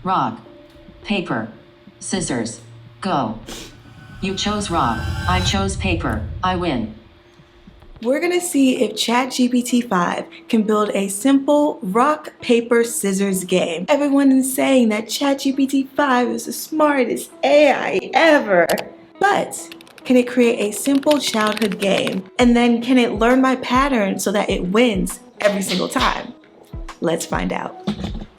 Rock, paper, scissors, go. You chose rock. I chose paper. I win. We're gonna see if ChatGPT 5 can build a simple rock, paper, scissors game. Everyone is saying that ChatGPT 5 is the smartest AI ever. But can it create a simple childhood game? And then can it learn my pattern so that it wins every single time? Let's find out.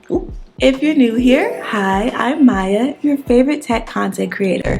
Ooh. If you're new here, hi, I'm Maya, your favorite tech content creator.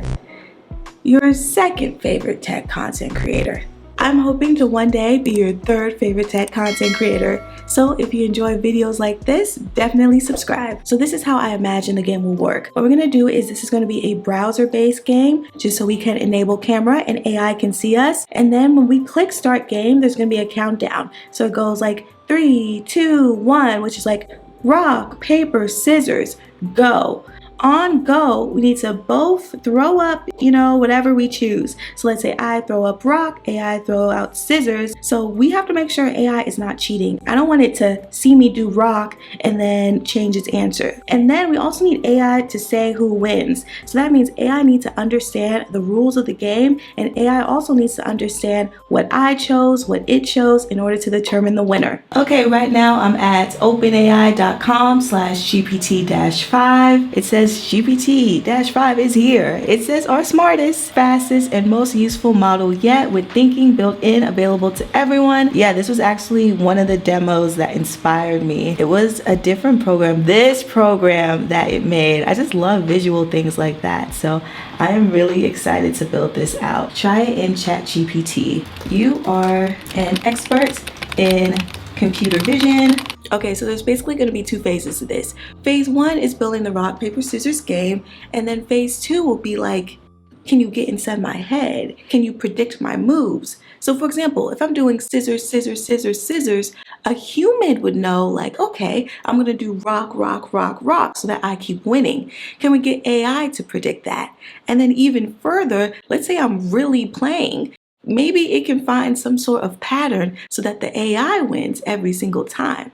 Your second favorite tech content creator. I'm hoping to one day be your third favorite tech content creator. So if you enjoy videos like this, definitely subscribe. So this is how I imagine the game will work. What we're gonna do is this is gonna be a browser-based game, just so we can enable camera and AI can see us. And then when we click start game, there's gonna be a countdown. So it goes like 3, 2, 1, which is like rock, paper, scissors, go. On go, we need to both throw up, whatever we choose. So let's say I throw up rock, AI throw out scissors. So we have to make sure AI is not cheating. I don't want it to see me do rock and then change its answer. And then we also need AI to say who wins. So that means AI needs to understand the rules of the game, and AI also needs to understand what I chose, what it chose in order to determine the winner. Okay, right now I'm at openai.com/GPT-5. It says GPT-5 is here. It says our smartest, fastest, and most useful model yet, with thinking built in, available to everyone. Yeah, this was actually one of the demos that inspired me. It was a different program, this program that it made. I just love visual things like that. So I am really excited to build this out. Try it in ChatGPT. You are an expert in computer vision. Okay, so there's basically going to be two phases to this. Phase 1 is building the rock, paper, scissors game, and then phase 2 will be like, can you get inside my head? Can you predict my moves? So for example, if I'm doing scissors, scissors, scissors, scissors, a human would know like, okay, I'm going to do rock, rock, rock, rock so that I keep winning. Can we get AI to predict that? And then even further, let's say I'm really playing. Maybe it can find some sort of pattern so that the AI wins every single time.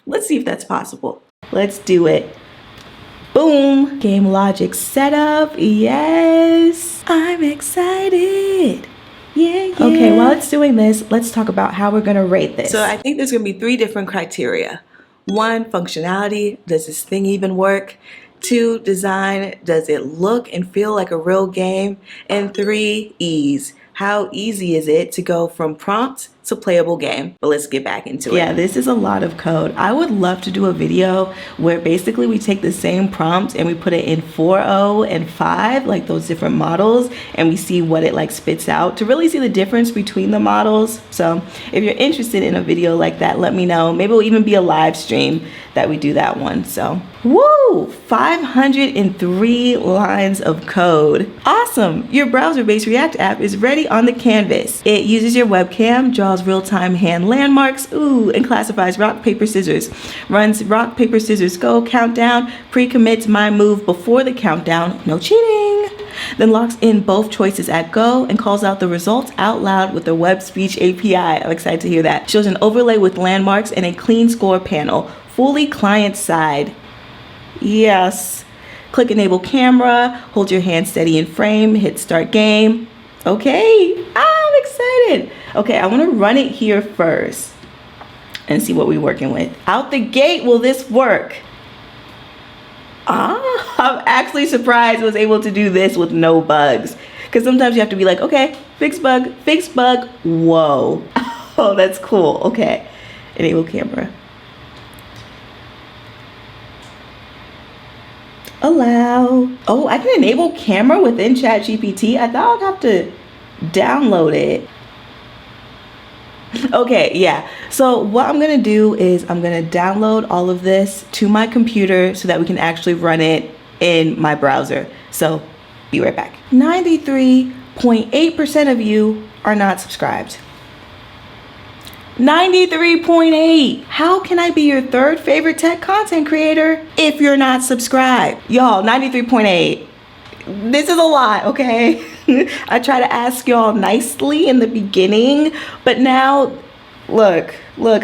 Let's see if that's possible. Let's do it. Boom. Game logic setup. Yes. I'm excited. Yeah. Okay, while it's doing this, let's talk about how we're going to rate this. So I think there's going to be 3 different criteria. 1, functionality. Does this thing even work? 2, design. Does it look and feel like a real game? And 3, ease. How easy is it to go from prompt to playable game? But let's get back into it. Yeah, this is a lot of code. I would love to do a video where basically we take the same prompt and we put it in 4.0 and 5, like those different models, and we see what it like spits out to really see the difference between the models. So if you're interested in a video like that, let me know. Maybe it'll even be a live stream that we do that one. So woo, 503 lines of code. Awesome. Your browser-based React app is ready on the canvas. It uses your webcam, draws real-time hand landmarks, and classifies rock, paper, scissors. Runs rock, paper, scissors, go countdown, pre-commits my move before the countdown, no cheating. Then locks in both choices at go and calls out the results out loud with the web speech API. I'm excited to hear that. Shows an overlay with landmarks and a clean score panel, fully client side. Yes. Click enable camera, hold your hand steady in frame, hit start game. Okay, I'm excited. Okay, I want to run it here first and see what we're working with. Out the gate, will this work? I'm actually surprised I was able to do this with no bugs. Because sometimes you have to be like, okay, fix bug, whoa. Oh, that's cool, okay. Enable camera. Allow. Oh, I can enable camera within ChatGPT. I thought I'd have to download it. Okay, yeah. So what I'm gonna do is I'm gonna download all of this to my computer so that we can actually run it in my browser. So be right back. 93.8% of you are not subscribed. 93.8. How can I be your third favorite tech content creator if you're not subscribed? Y'all, 93.8. This is a lot, okay? I try to ask y'all nicely in the beginning, but now Look,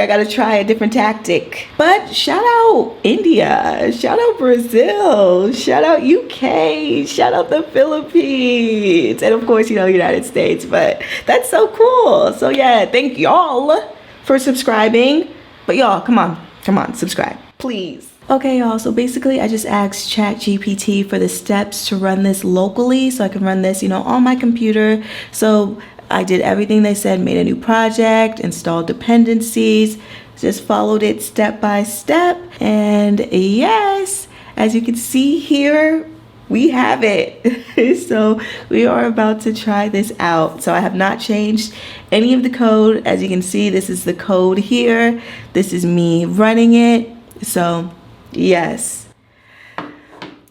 I gotta try a different tactic. But shout out India, shout out Brazil, shout out UK, shout out the Philippines, and of course, United States. But that's so cool. So yeah, thank y'all for subscribing. But y'all, come on, subscribe, please. Okay, y'all, so basically I just asked ChatGPT for the steps to run this locally so I can run this, on my computer. So I did everything they said, made a new project, installed dependencies, just followed it step by step. And yes, as you can see here, we have it. So we are about to try this out. So I have not changed any of the code. As you can see, this is the code here. This is me running it. So yes.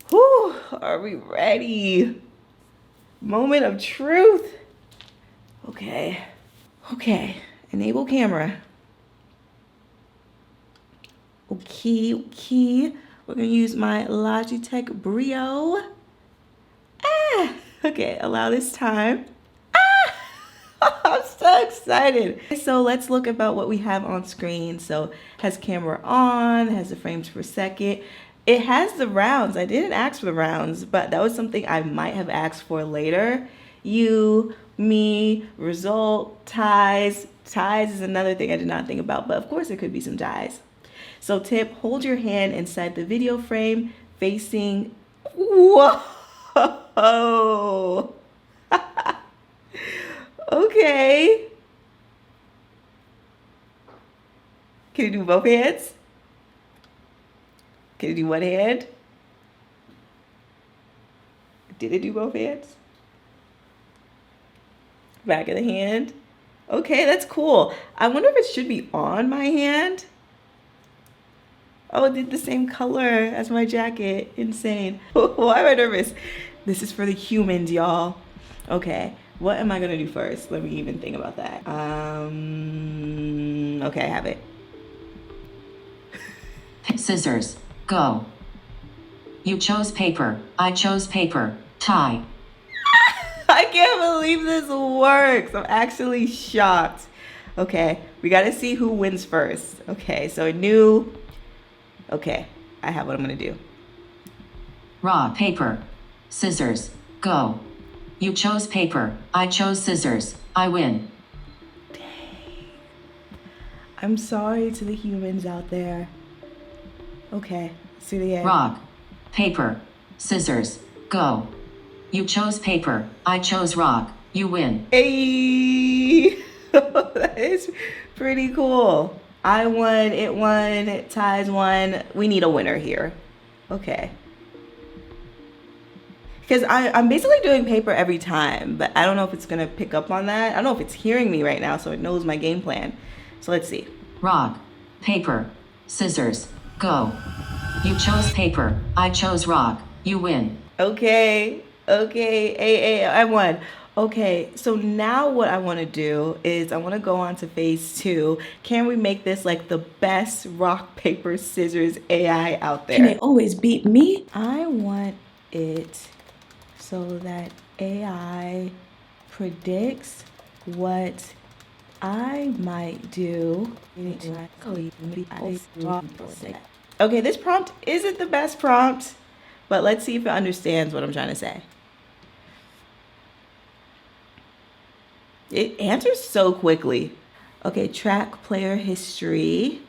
Whew, are we ready? Moment of truth. Okay, enable camera. Okay, we're gonna use my Logitech Brio. Okay, allow this time. I'm so excited. So let's look about what we have on screen. So has camera on, has the frames per second. It has the rounds. I didn't ask for the rounds, but that was something I might have asked for later. You, me, result, ties. Ties is another thing I did not think about, but of course there could be some ties. So tip, hold your hand inside the video frame facing, whoa. Okay. Can you do both hands? Can you do one hand? Did it do both hands? Back of the hand. Okay, that's cool. I wonder if it should be on my hand. Oh, it did the same color as my jacket. Insane. Why am I nervous? This is for the humans, y'all. Okay, what am I gonna do first? Let me even think about that. Okay, I have it. Scissors, go. You chose paper. I chose paper. Tie. I can't believe this works. I'm actually shocked. Okay, we gotta see who wins first. Okay, so new. Okay, I have what I'm gonna do. Rock, paper, scissors, go. You chose paper. I chose scissors. I win. Dang. I'm sorry to the humans out there. Okay, let's do it again. Rock, paper, scissors, go. You chose paper. I chose rock. You win. Hey, that is pretty cool. I won, it won, ties won. We need a winner here. Okay. Because I'm basically doing paper every time, but I don't know if it's gonna pick up on that. I don't know if it's hearing me right now, so it knows my game plan. So let's see. Rock, paper, scissors, go. You chose paper. I chose rock. You win. Okay, I won. Okay, so now what I want to do is I want to go on to phase 2. Can we make this like the best rock, paper, scissors AI out there? Can it always beat me? I want it so that AI predicts what I might do. Okay, this prompt isn't the best prompt, but let's see if it understands what I'm trying to say. It answers so quickly. Okay, track player history.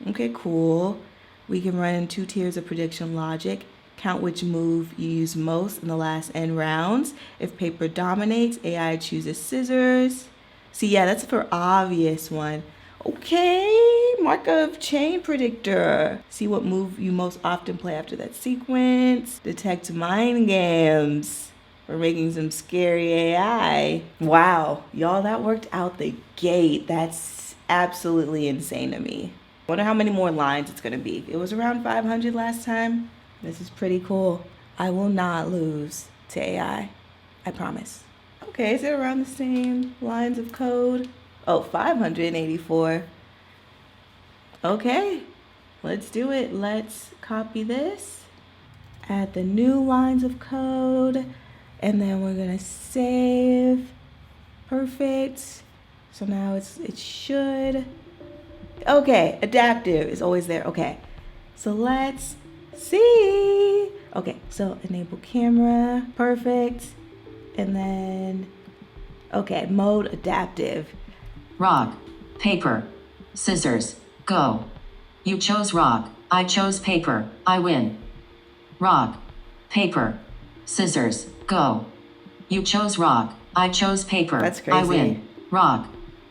Okay, cool. We can run in 2 tiers of prediction logic. Count which move you use most in the last N rounds. If paper dominates, AI chooses scissors. See, yeah, that's for obvious one. Okay, Markov chain predictor. See what move you most often play after that sequence. Detect mind games. We're making some scary AI. Wow, y'all, that worked out the gate. That's absolutely insane to me. Wonder how many more lines it's gonna be. It was around 500 last time. This is pretty cool. I will not lose to AI. I promise. Okay, is it around the same lines of code? Oh, 584. Okay, let's do it. Let's copy this. Add the new lines of code. And then we're gonna save. Perfect. So now it should. Okay, adaptive is always there. Okay, so let's see. Okay, so enable camera, perfect. And then, okay, mode adaptive. Rock, paper, scissors, go. You chose rock, I chose paper, I win. Rock, paper, scissors, go. You chose rock, I chose paper, That's I crazy. win. Rock,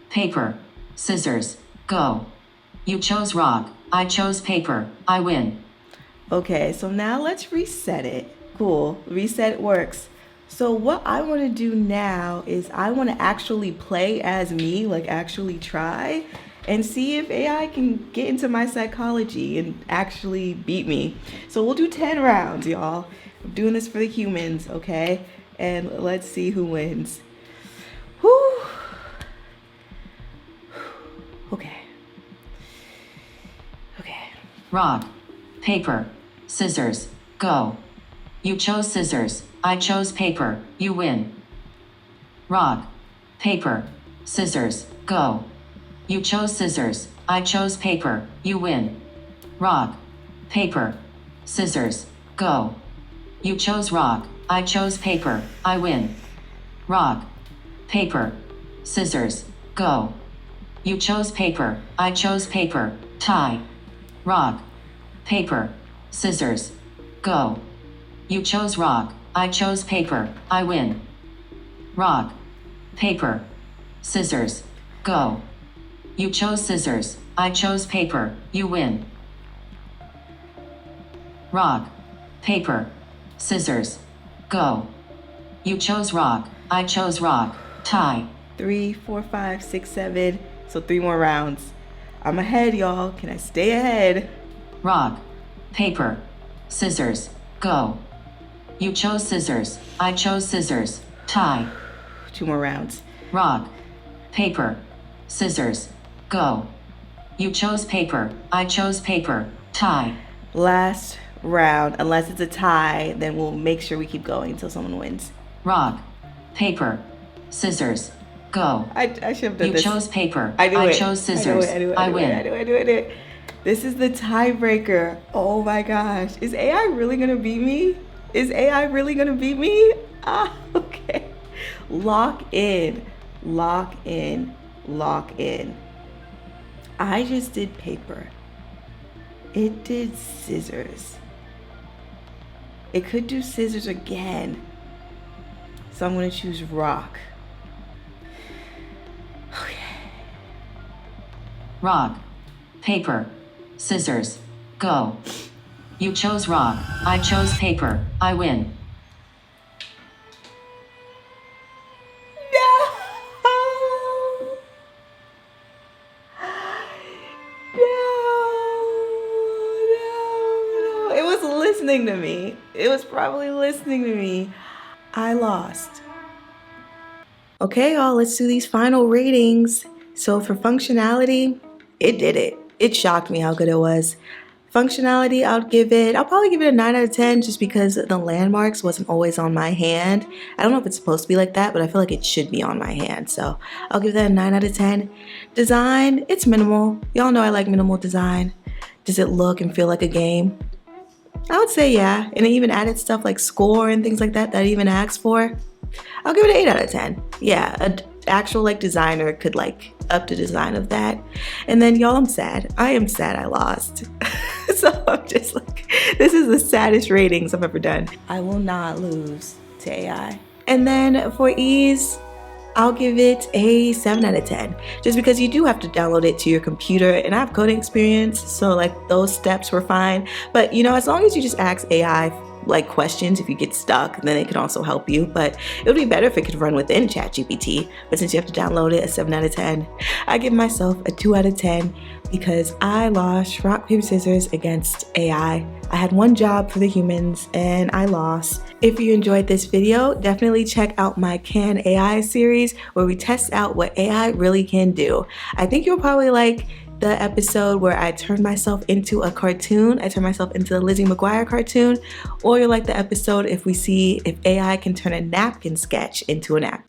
paper, scissors, go. You chose rock, I chose paper, I win. Okay, so now let's reset it. Cool, reset works. So what I want to do now is I want to actually play as me, like actually try and see if AI can get into my psychology and actually beat me. So we'll do 10 rounds, y'all. I'm doing this for the humans, okay? And let's see who wins. Whew. Okay. Okay. Rock, paper, scissors, go. You chose scissors, I chose paper, you win. Rock, paper, scissors, go. You chose scissors, I chose paper, you win. Rock, paper, scissors, go. You chose rock, I chose paper, I win. Rock, paper, scissors, go. You chose paper, I chose paper, tie. Rock, paper, scissors, go. You chose rock, I chose paper, I win. Rock, paper, scissors, go. You chose scissors, I chose paper, you win. Rock, paper, scissors, go. You chose rock, I chose rock, tie. 3, 4, 5, 6, 7. So 3 more rounds. I'm ahead, y'all. Can I stay ahead? Rock, paper, scissors, go. You chose scissors, I chose scissors, tie. 2 more rounds. Rock, paper, scissors, go. You chose paper, I chose paper, tie. Last round. Unless it's a tie, then we'll make sure we keep going until someone wins. Rock, paper, scissors, go. I should have done You this. chose paper, I knew I it. chose scissors, I win. I knew it. This is the tiebreaker. Oh my gosh. Is AI really gonna beat me? Is AI really gonna beat me? Ah, okay. Lock in. Lock in. Lock in. I just did paper. It did scissors. It could do scissors again. So I'm gonna choose rock. Okay. Rock, paper, scissors, go. You chose rock, I chose paper, I win. No! No. It was listening to me. It was probably listening to me. I lost. Okay, y'all, let's do these final ratings. So for functionality, it did it. It shocked me how good it was. Functionality, I'll probably give it a 9 out of 10 just because the landmarks wasn't always on my hand. I don't know if it's supposed to be like that, but I feel like it should be on my hand. So I'll give that a 9 out of 10. Design, it's minimal. Y'all know I like minimal design. Does it look and feel like a game? I would say yeah. And it even added stuff like score and things like that that it even asked for. I'll give it an 8 out of 10. Yeah, an actual like designer could like up the design of that. And then y'all, I'm sad. I am sad I lost. So I'm just like, this is the saddest ratings I've ever done. I will not lose to AI. And then for ease, I'll give it a 7 out of 10. Just because you do have to download it to your computer, and I have coding experience, so like those steps were fine. But you know, as long as you just ask AI like questions, if you get stuck, then it can also help you. But it would be better if it could run within ChatGPT. But since you have to download it, a 7 out of 10. I give myself a 2 out of 10 because I lost rock, paper, scissors against AI. I had one job for the humans and I lost. If you enjoyed this video, definitely check out my Can AI series where we test out what AI really can do. I think you'll probably like the episode where I turned myself into a cartoon. I turned myself into a Lizzie McGuire cartoon. Or you'll like the episode if we see if AI can turn a napkin sketch into an app.